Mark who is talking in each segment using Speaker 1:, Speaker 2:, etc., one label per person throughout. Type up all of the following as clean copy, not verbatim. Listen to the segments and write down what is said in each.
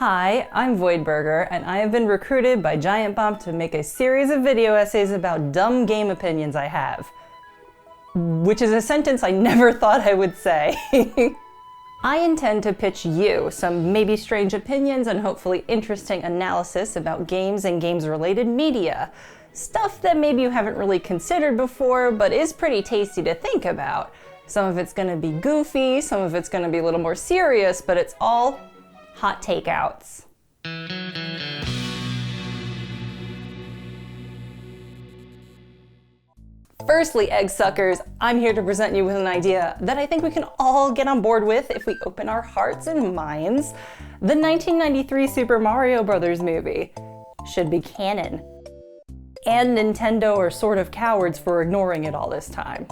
Speaker 1: Hi, I'm VoidBurger, and I have been recruited by Giant Bomb to make a series of video essays about dumb game opinions I have. Which is a sentence I never thought I would say. I intend to pitch you some maybe strange opinions and hopefully interesting analysis about games and games-related media. Stuff that maybe you haven't really considered before, but is pretty tasty to think about. Some of it's gonna be goofy, some of it's gonna be a little more serious, but it's all hot takeouts. Firstly, egg suckers, I'm here to present you with an idea that I think we can all get on board with if we open our hearts and minds. The 1993 Super Mario Bros. Movie should be canon. And Nintendo are sort of cowards for ignoring it all this time.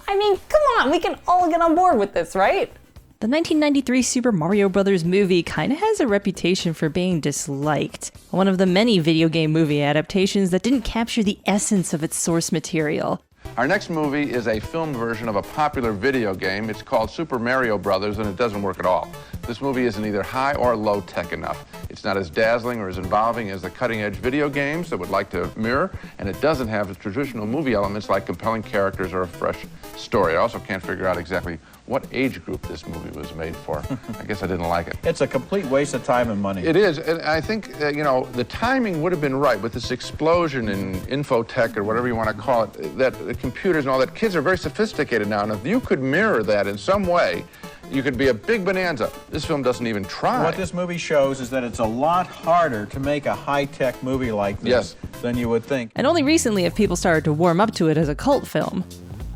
Speaker 1: I mean, come on, we can all get on board with this, right?
Speaker 2: The 1993 Super Mario Bros. Movie kinda has a reputation for being disliked. One of the many video game movie adaptations that didn't capture the essence of its source material.
Speaker 3: Our next movie is a film version of a popular video game. It's called Super Mario Bros. And it doesn't work at all. This movie isn't either high or low tech enough. It's not as dazzling or as involving as the cutting-edge video games that would like to mirror, and it doesn't have the traditional movie elements like compelling characters or a fresh story. I also can't figure out exactly what age group this movie was made for. I guess I didn't like it.
Speaker 4: It's a complete waste of time and money.
Speaker 3: It is, and I think, the timing would have been right with this explosion in infotech or whatever you want to call it, that the computers and all that. Kids are very sophisticated now, and if you could mirror that in some way, you could be a big bonanza. This film doesn't even try.
Speaker 4: What this movie shows is that it's a lot harder to make a high-tech movie like this than you would think.
Speaker 2: And only recently have people started to warm up to it as a cult film.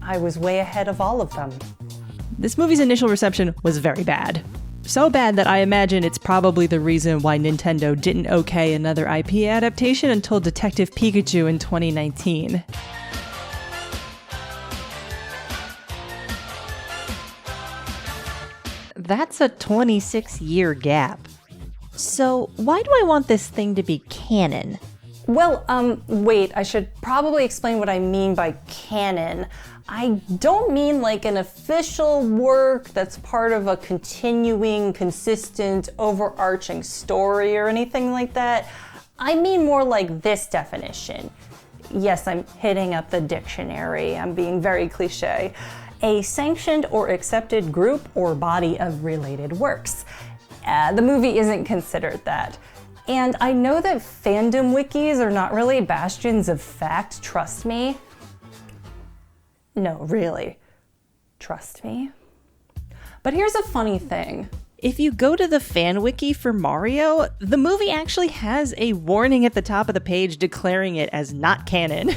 Speaker 1: I was way ahead of all of them.
Speaker 2: This movie's initial reception was very bad. So bad that I imagine it's probably the reason why Nintendo didn't okay another IP adaptation until Detective Pikachu in 2019. That's a 26-year gap. So why do I want this thing to be canon?
Speaker 1: Well, wait, I should probably explain what I mean by canon. I don't mean like an official work that's part of a continuing, consistent, overarching story or anything like that. I mean more like this definition. Yes, I'm hitting up the dictionary. I'm being very cliche. A sanctioned or accepted group or body of related works. The movie isn't considered that. And I know that fandom wikis are not really bastions of fact, trust me. No, really. Trust me. But here's a funny thing.
Speaker 2: If you go to the fan wiki for Mario, the movie actually has a warning at the top of the page declaring it as not canon.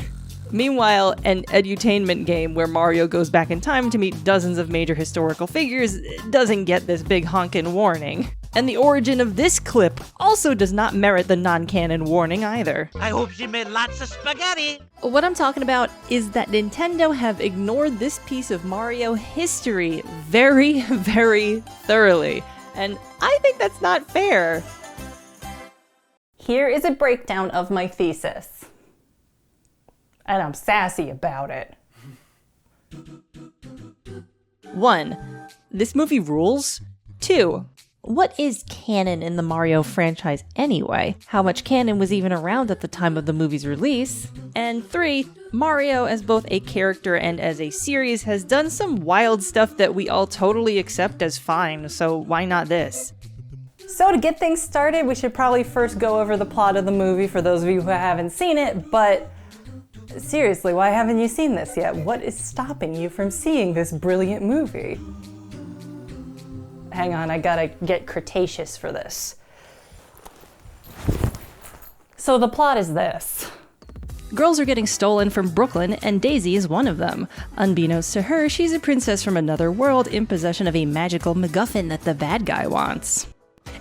Speaker 2: Meanwhile, an edutainment game where Mario goes back in time to meet dozens of major historical figures doesn't get this big honkin' warning. And the origin of this clip also does not merit the non-canon warning either.
Speaker 5: I hope she made lots of spaghetti.
Speaker 2: What I'm talking about is that Nintendo have ignored this piece of Mario history very, very thoroughly. And I think that's not fair.
Speaker 1: Here is a breakdown of my thesis. And I'm sassy about it.
Speaker 2: 1. This movie rules. 2. What is canon in the Mario franchise anyway? How much canon was even around at the time of the movie's release? And 3. Mario, as both a character and as a series, has done some wild stuff that we all totally accept as fine, so why not this?
Speaker 1: So to get things started, we should probably first go over the plot of the movie for those of you who haven't seen it, but seriously, why haven't you seen this yet? What is stopping you from seeing this brilliant movie? Hang on, I gotta get Cretaceous for this. So the plot is this.
Speaker 2: Girls are getting stolen from Brooklyn, and Daisy is one of them. Unbeknownst to her, she's a princess from another world in possession of a magical MacGuffin that the bad guy wants.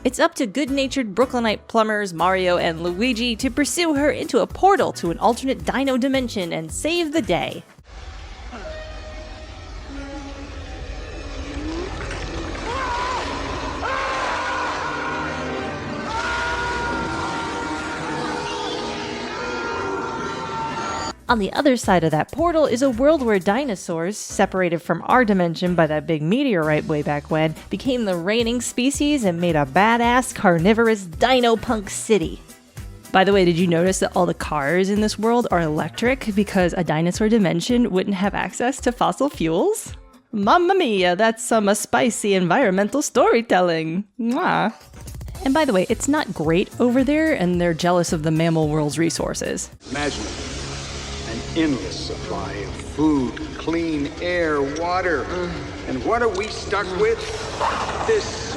Speaker 2: It's up to good-natured Brooklynite plumbers Mario and Luigi to pursue her into a portal to an alternate dino dimension and save the day. On the other side of that portal is a world where dinosaurs, separated from our dimension by that big meteorite way back when, became the reigning species and made a badass carnivorous dino-punk city. By the way, did you notice that all the cars in this world are electric because a dinosaur dimension wouldn't have access to fossil fuels? Mamma mia, that's some spicy environmental storytelling. Mwah. And by the way, it's not great over there, and they're jealous of the mammal world's resources.
Speaker 6: Imagine an endless supply of food, clean air, water. And what are we stuck with? This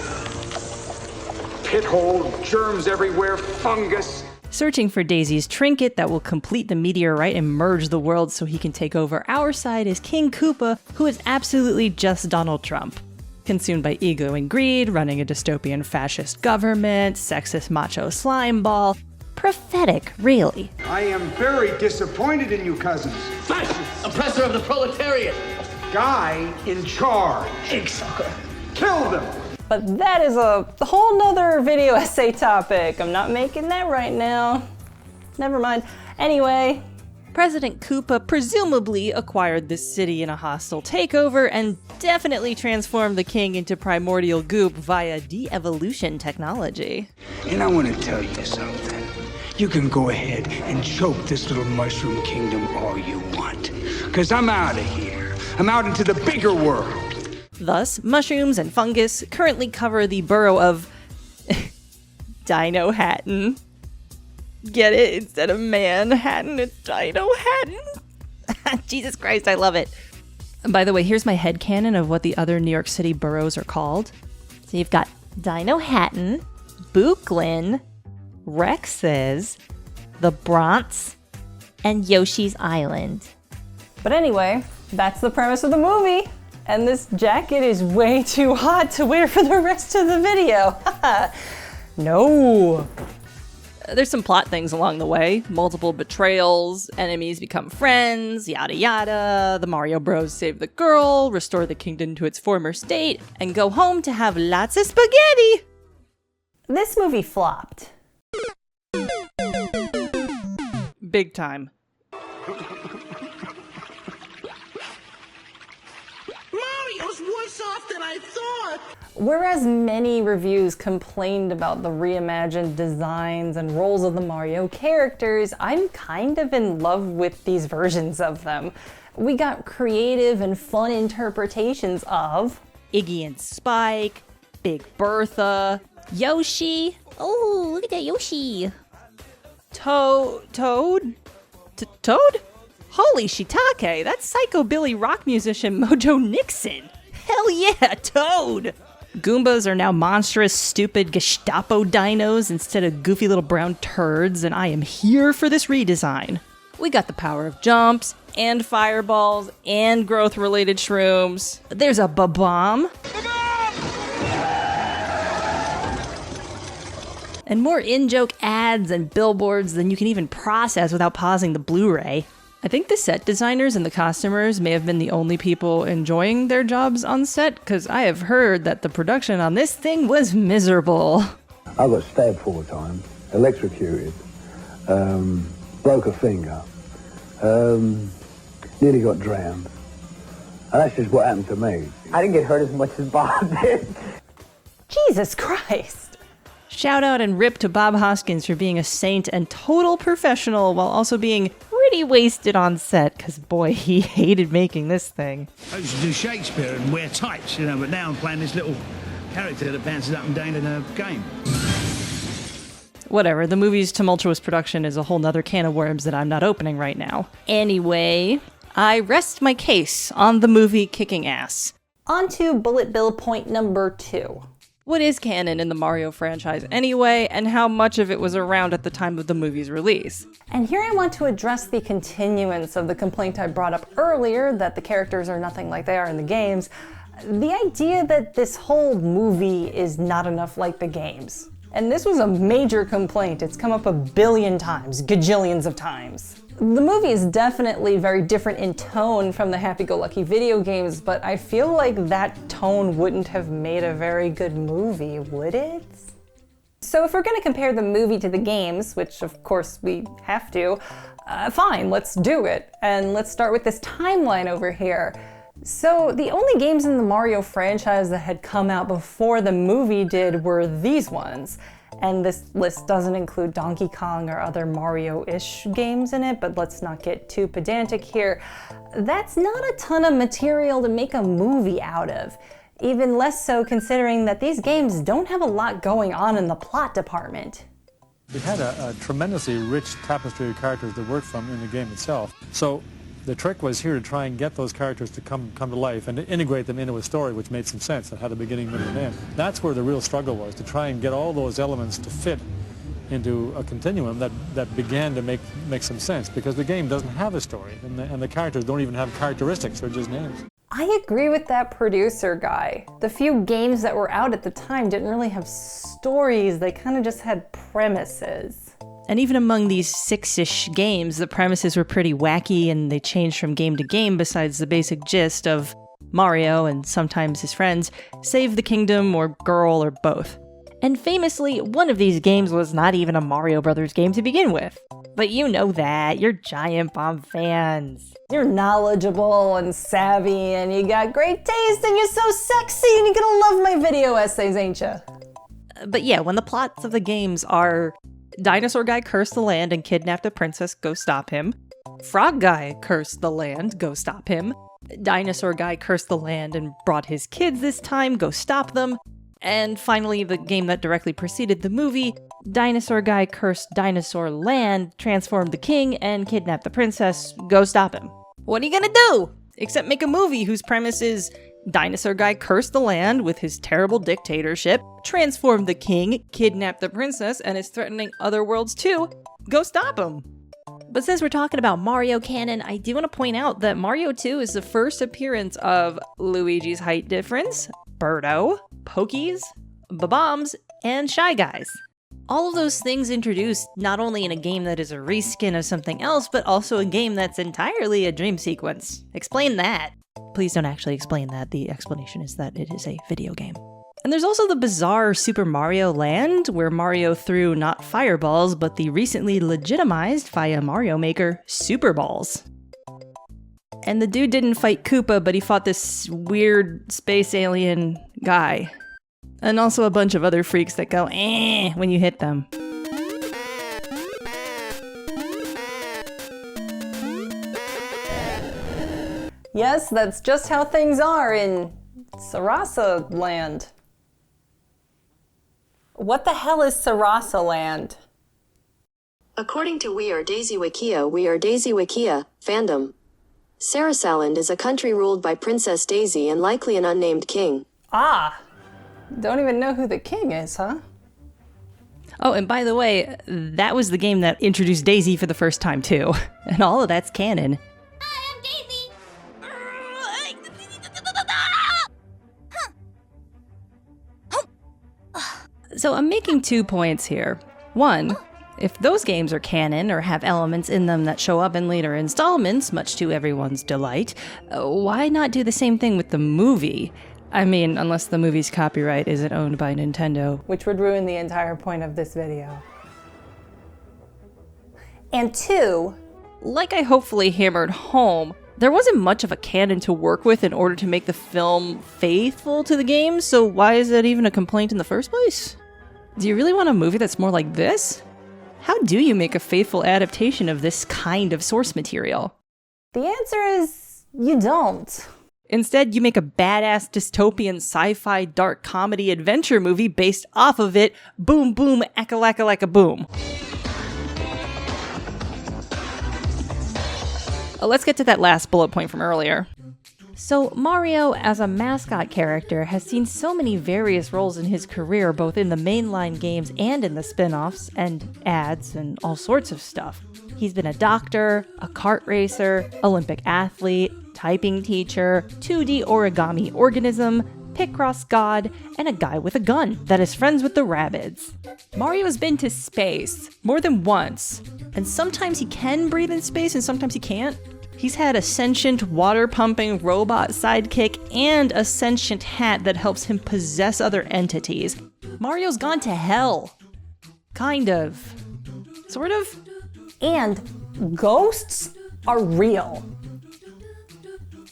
Speaker 6: pit hole, germs everywhere, fungus.
Speaker 2: Searching for Daisy's trinket that will complete the meteorite and merge the world so he can take over our side is King Koopa, who is absolutely just Donald Trump. Consumed by ego and greed, running a dystopian fascist government, sexist macho slime ball. Prophetic, really.
Speaker 6: I am very disappointed in you, cousins.
Speaker 7: Fascist, oppressor of the proletariat.
Speaker 6: Guy in charge.
Speaker 7: Egg sucker.
Speaker 6: Kill them.
Speaker 1: But that is a whole nother video essay topic. I'm not making that right now. Never mind. Anyway,
Speaker 2: President Koopa presumably acquired this city in a hostile takeover and definitely transformed the king into primordial goop via de-evolution technology.
Speaker 6: And I want to tell you something. You can go ahead and choke this little mushroom kingdom all you want. Because I'm out of here. I'm out into the bigger world.
Speaker 2: Thus, mushrooms and fungus currently cover the borough of Dino Hatton. Get it? Instead of Manhattan, it's Dino Hatton. Jesus Christ, I love it. And by the way, here's my headcanon of what the other New York City boroughs are called. So you've got Dino Hatton, Brooklyn, Rex's, the Bronx, and Yoshi's Island.
Speaker 1: but anyway, that's the premise of the movie. And this jacket is way too hot to wear for the rest of the video. No.
Speaker 2: There's some plot things along the way. Multiple betrayals, enemies become friends, yada yada. The Mario Bros save the girl, restore the kingdom to its former state, and go home to have lots of spaghetti.
Speaker 1: This movie flopped.
Speaker 2: Big time.
Speaker 5: Mario's worse off than I thought.
Speaker 1: Whereas many reviews complained about the reimagined designs and roles of the Mario characters, I'm kind of in love with these versions of them. We got creative and fun interpretations of
Speaker 2: Iggy and Spike, Big Bertha, Yoshi. Oh, look at that Yoshi. Toad? Toad? Holy shiitake, that's Psychobilly rock musician Mojo Nixon. Hell yeah, Toad! Goombas are now monstrous, stupid Gestapo dinos instead of goofy little brown turds, and I am here for this redesign. We got the power of jumps, and fireballs, and growth-related shrooms. There's a ba-bomb. And more in-joke ads and billboards than you can even process without pausing the Blu-ray. I think the set designers and the costumers may have been the only people enjoying their jobs on set, because I have heard that the production on this thing was miserable.
Speaker 8: I got stabbed 4 times, electrocuted, broke a finger, nearly got drowned. And that's just what happened to me.
Speaker 9: I didn't get hurt as much as Bob did.
Speaker 1: Jesus Christ.
Speaker 2: Shout out and rip to Bob Hoskins for being a saint and total professional while also being pretty wasted on set, because boy, he hated making this thing.
Speaker 10: I used to do Shakespeare and wear tights, you know, but now I'm playing this little character that bounces up and down in a game.
Speaker 2: Whatever, the movie's tumultuous production is a whole nother can of worms that I'm not opening right now. Anyway, I rest my case on the movie kicking ass.
Speaker 1: On to bullet bill point number 2.
Speaker 2: What is canon in the Mario franchise anyway, and how much of it was around at the time of the movie's release?
Speaker 1: And here I want to address the continuance of the complaint I brought up earlier, that the characters are nothing like they are in the games. The idea that this whole movie is not enough like the games. And this was a major complaint. It's come up a billion times, gajillions of times. The movie is definitely very different in tone from the happy-go-lucky video games, but I feel like that tone wouldn't have made a very good movie, would it? So if we're going to compare the movie to the games, which of course we have to, Fine, let's do it. And let's start with this timeline over here. So the only games in the Mario franchise that had come out before the movie did were these ones. And this list doesn't include Donkey Kong or other Mario-ish games in it, but let's not get too pedantic here. That's not a ton of material to make a movie out of. Even less so considering that these games don't have a lot going on in the plot department.
Speaker 11: We had a tremendously rich tapestry of characters that worked from in the game itself. So the trick was here to try and get those characters to come to life and to integrate them into a story which made some sense and had a beginning, middle, and end. That's where the real struggle was, to try and get all those elements to fit into a continuum that began to make some sense, because the game doesn't have a story, and the characters don't even have characteristics, they're just names.
Speaker 1: I agree with that producer guy. The few games that were out at the time didn't really have stories, they kind of just had premises.
Speaker 2: And even among these 6-ish games, the premises were pretty wacky and they changed from game to game besides the basic gist of Mario and sometimes his friends save the kingdom or girl or both. And famously, one of these games was not even a Mario Brothers game to begin with. But you know that, you're Giant Bomb fans.
Speaker 1: You're knowledgeable and savvy and you got great taste and you're so sexy and you're gonna love my video essays, ain't ya?
Speaker 2: But yeah, when the plots of the games are Dinosaur Guy cursed the land and kidnapped a princess, go stop him. Frog Guy cursed the land, go stop him. Dinosaur Guy cursed the land and brought his kids this time, go stop them. And finally, the game that directly preceded the movie, Dinosaur Guy cursed Dinosaur Land, transformed the king, and kidnapped the princess, go stop him. What are you gonna do? Except make a movie whose premise is Dinosaur Guy cursed the land with his terrible dictatorship, transformed the king, kidnapped the princess, and is threatening other worlds too. Go stop him. But since we're talking about Mario canon, I do want to point out that Mario 2 is the first appearance of Luigi's height difference, Birdo, Pokies, Bob-ombs, and Shy Guys. All of those things introduced not only in a game that is a reskin of something else, but also a game that's entirely a dream sequence. Explain that. Please don't actually explain that. The explanation is that it is a video game. And there's also the bizarre Super Mario Land, where Mario threw not fireballs, but the recently legitimized via Mario Maker Super Balls. And the dude didn't fight Koopa, but he fought this weird space alien guy. And also a bunch of other freaks that go eh when you hit them.
Speaker 1: Yes, that's just how things are in Sarasa Land. What the hell is Sarasa Land?
Speaker 12: According to We Are Daisy Wikia fandom, Sarasaland is a country ruled by Princess Daisy and likely an unnamed king.
Speaker 1: Ah, don't even know who the king is, huh?
Speaker 2: Oh, and by the way, that was the game that introduced Daisy for the first time too. And all of that's canon.
Speaker 13: I am Daisy!
Speaker 2: So I'm making 2 points here. One, if those games are canon or have elements in them that show up in later installments, much to everyone's delight, why not do the same thing with the movie? I mean, unless the movie's copyright isn't owned by Nintendo.
Speaker 1: Which would ruin the entire point of this video. And 2,
Speaker 2: like I hopefully hammered home, there wasn't much of a canon to work with in order to make the film faithful to the game, so why is that even a complaint in the first place? Do you really want a movie that's more like this? How do you make a faithful adaptation of this kind of source material?
Speaker 1: The answer is you don't.
Speaker 2: Instead, you make a badass dystopian sci-fi dark comedy adventure movie based off of it. Boom, boom, aka-laka-laka boom. Let's get to that last bullet point from earlier. So Mario, as a mascot character, has seen so many various roles in his career, both in the mainline games and in the spin-offs and ads and all sorts of stuff. He's been a doctor, a kart racer, Olympic athlete, typing teacher, 2D origami organism, Picross god, and a guy with a gun that is friends with the Rabbids. Mario has been to space more than once, and sometimes he can breathe in space and sometimes he can't. He's had a sentient water-pumping robot sidekick and a sentient hat that helps him possess other entities. Mario's gone to hell. Kind of. Sort of.
Speaker 1: And Ghosts are real.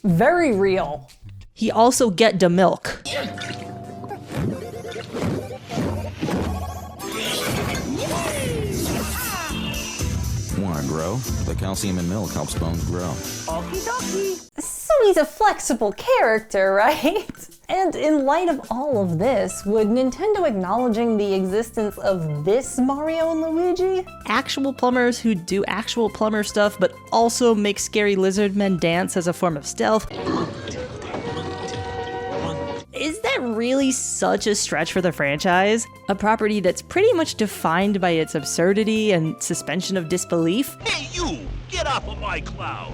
Speaker 1: Very real.
Speaker 2: He also get the milk.
Speaker 13: Want to grow? The calcium in milk helps bones grow.
Speaker 1: Okie dokie. So he's a flexible character, right? And in light of all of this, would Nintendo acknowledging the existence of this Mario and Luigi?
Speaker 2: Actual plumbers who do actual plumber stuff, but also make scary lizard men dance as a form of stealth. Is that really such a stretch for the franchise? A property that's pretty much defined by its absurdity and suspension of disbelief?
Speaker 14: Hey, you! Get off of my cloud!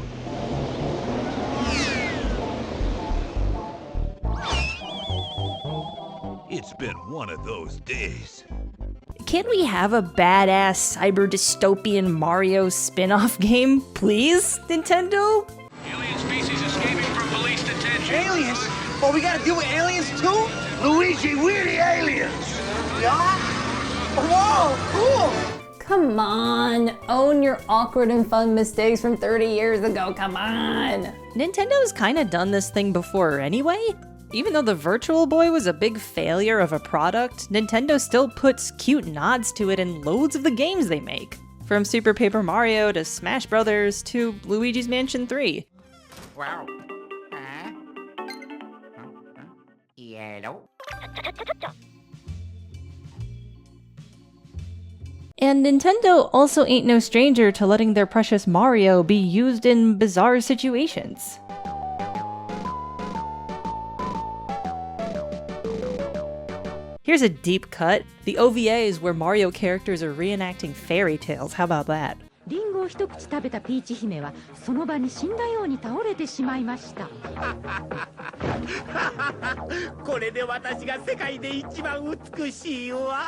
Speaker 14: It's been one of those days.
Speaker 2: Can't we have a badass cyber dystopian Mario spin-off game, please, Nintendo?
Speaker 14: Alien species escaping from police detention.
Speaker 5: Aliens? Oh, we gotta deal with aliens too? Luigi, we're the aliens! Yeah? Whoa, cool!
Speaker 1: Come on, own your awkward and fun mistakes from 30 years ago, come on!
Speaker 2: Nintendo's kinda done this thing before anyway. Even though the Virtual Boy was a big failure of a product, Nintendo still puts cute nods to it in loads of the games they make. From Super Paper Mario to Smash Brothers to Luigi's Mansion 3.
Speaker 15: Wow. Yellow.
Speaker 2: And Nintendo also ain't no stranger to letting their precious Mario be used in bizarre situations. Here's a deep cut. The OVA is where Mario characters are reenacting fairy tales. How about that?
Speaker 16: リンゴを一口食べたピーチ姫はその場に死んだように倒れてしまいました。
Speaker 5: これで私が世界で一番美しいわ。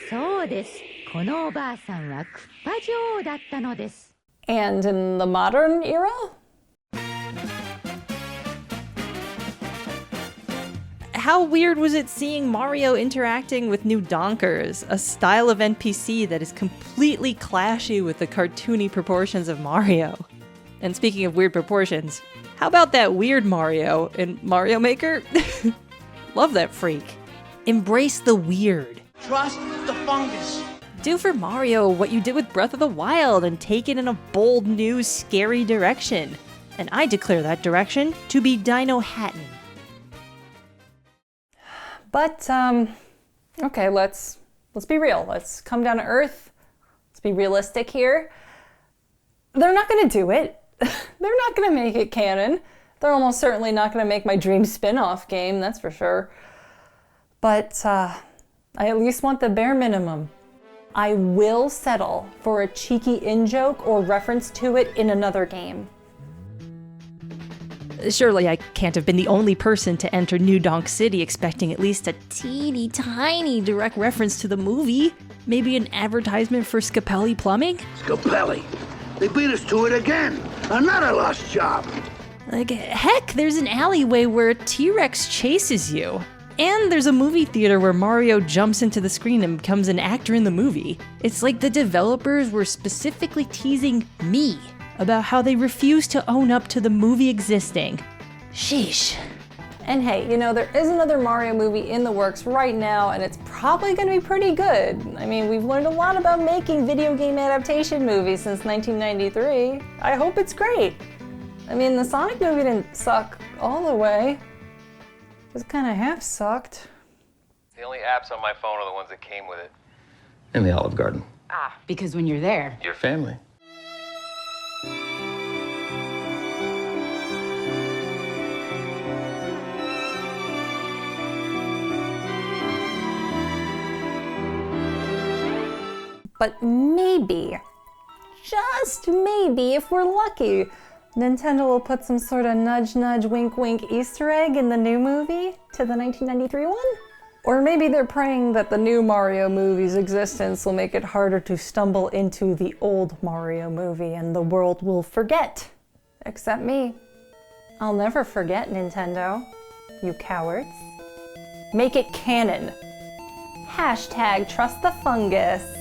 Speaker 16: そうです。このおばあさんはクッパ女王だったのです。
Speaker 1: And in the modern era?
Speaker 2: How weird was it seeing Mario interacting with new donkers, a style of NPC that is completely clashy with the cartoony proportions of Mario? And speaking of weird proportions, how about that weird Mario in Mario Maker? Love that freak. Embrace the weird.
Speaker 5: Trust the fungus.
Speaker 2: Do for Mario what you did with Breath of the Wild and take it in a bold, new, scary direction. And I declare that direction to be Dino Hatton.
Speaker 1: But, okay, let's be real. Let's come down to earth. Let's be realistic here. They're not gonna do it. They're not gonna make it canon. They're almost certainly not gonna make my dream spin-off game, that's for sure. But, I at least want the bare minimum. I will settle for a cheeky in-joke or reference to it in another game.
Speaker 2: Surely I can't have been the only person to enter New Donk City expecting at least a teeny tiny direct reference to the movie. Maybe an advertisement for Scapelli Plumbing?
Speaker 5: Scapelli. They beat us to it again. Another lost job.
Speaker 2: Like, heck, there's an alleyway where a T-Rex chases you. And there's a movie theater where Mario jumps into the screen and becomes an actor in the movie. It's like the developers were specifically teasing me about how they refuse to own up to the movie existing. Sheesh.
Speaker 1: And hey, you know, there is another Mario movie in the works right now, and it's probably gonna be pretty good. I mean, we've learned a lot about making video game adaptation movies since 1993. I hope it's great. I mean, the Sonic movie didn't suck all the way. It just kinda half sucked.
Speaker 17: The only apps on my phone are the ones that came with it.
Speaker 18: In the Olive Garden.
Speaker 19: Ah, because when you're there,
Speaker 18: Your family.
Speaker 1: But maybe, just maybe, if we're lucky, Nintendo will put some sort of nudge nudge wink wink Easter egg in the new movie to the 1993 one? Or maybe they're praying that the new Mario movie's existence will make it harder to stumble into the old Mario movie and the world will forget. Except me. I'll never forget, Nintendo. You cowards. Make it canon. #TrustTheFungus.